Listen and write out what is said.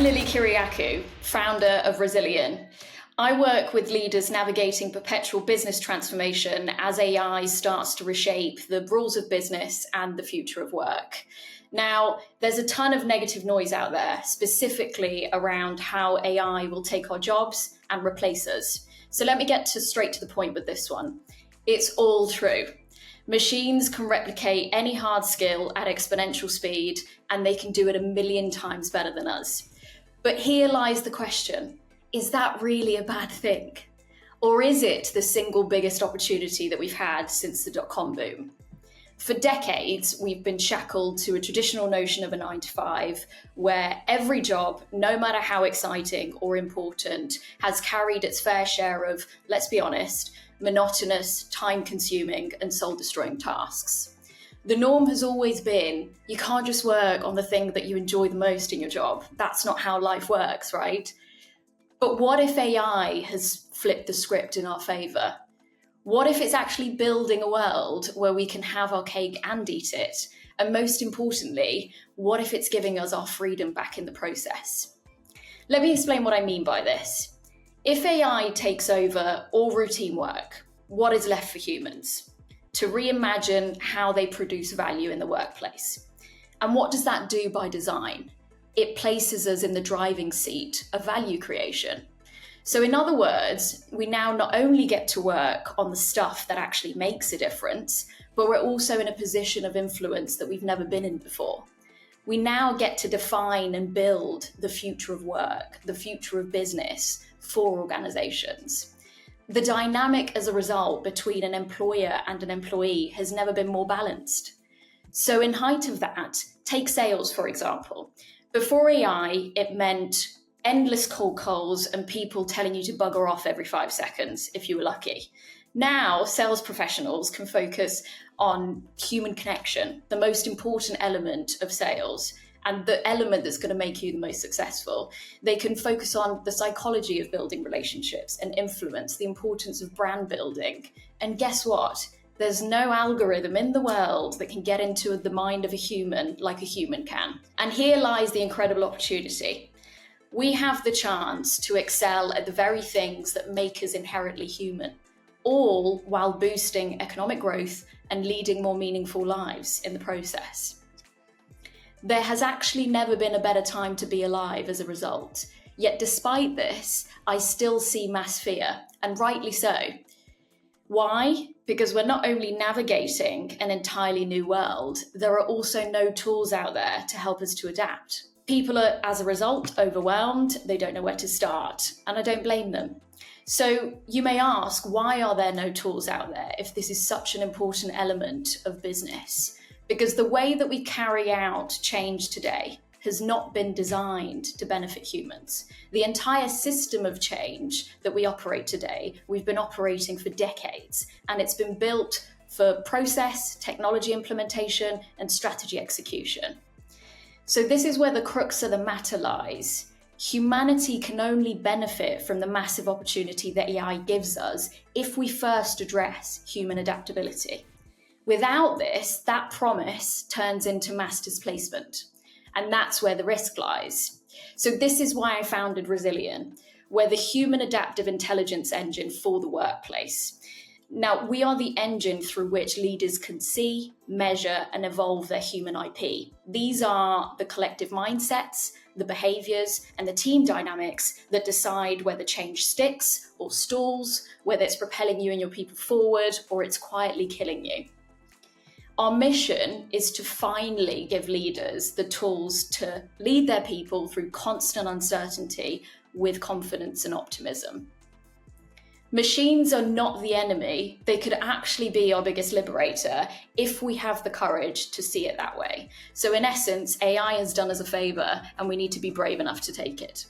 Lily Kyriacou, founder of Rezilien. I work with leaders navigating perpetual business transformation as AI starts to reshape the rules of business and the future of work. Now, there's a ton of negative noise out there, specifically around how AI will take our jobs and replace us. So let me get straight to the point with this one. It's all true. Machines can replicate any hard skill at exponential speed, and they can do it 1,000,000 times better than us. But here lies the question, is that really a bad thing? Or is it the single biggest opportunity that we've had since the dot-com boom? For decades, we've been shackled to a traditional notion of a 9 to 5, where every job, no matter how exciting or important, has carried its fair share of, let's be honest, monotonous, time-consuming, and soul-destroying tasks. The norm has always been, you can't just work on the thing that you enjoy the most in your job. That's not how life works, right? But what if AI has flipped the script in our favor? What if it's actually building a world where we can have our cake and eat it? And most importantly, what if it's giving us our freedom back in the process? Let me explain what I mean by this. If AI takes over all routine work, what is left for humans? To reimagine how they produce value in the workplace. And what does that do by design? It places us in the driving seat of value creation. So in other words, we now not only get to work on the stuff that actually makes a difference, but we're also in a position of influence that we've never been in before. We now get to define and build the future of work, the future of business for organizations. The dynamic as a result between an employer and an employee has never been more balanced. So in height of that, take sales, for example. Before AI, it meant endless cold calls and people telling you to bugger off every 5 seconds if you were lucky. Now, sales professionals can focus on human connection, the most important element of sales, and the element that's going to make you the most successful. They can focus on the psychology of building relationships and influence, the importance of brand building. And guess what? There's no algorithm in the world that can get into the mind of a human like a human can. And here lies the incredible opportunity. We have the chance to excel at the very things that make us inherently human, all while boosting economic growth and leading more meaningful lives in the process. There has actually never been a better time to be alive as a result. Yet despite this, I still see mass fear, and rightly so. Why? Because we're not only navigating an entirely new world, there are also no tools out there to help us to adapt. People are, as a result, overwhelmed. They don't know where to start, and I don't blame them. So you may ask, why are there no tools out there if this is such an important element of business? Because the way that we carry out change today has not been designed to benefit humans. The entire system of change that we operate today, we've been operating for decades, and it's been built for process, technology implementation, and strategy execution. So this is where the crux of the matter lies. Humanity can only benefit from the massive opportunity that AI gives us if we first address human adaptability. Without this, that promise turns into mass displacement. And that's where the risk lies. So this is why I founded Rezilien. We're the human adaptive intelligence engine for the workplace. Now, we are the engine through which leaders can see, measure, and evolve their human IP. These are the collective mindsets, the behaviors, and the team dynamics that decide whether change sticks or stalls, whether it's propelling you and your people forward, or it's quietly killing you. Our mission is to finally give leaders the tools to lead their people through constant uncertainty with confidence and optimism. Machines are not the enemy. They could actually be our biggest liberator if we have the courage to see it that way. So in essence, AI has done us a favor, and we need to be brave enough to take it.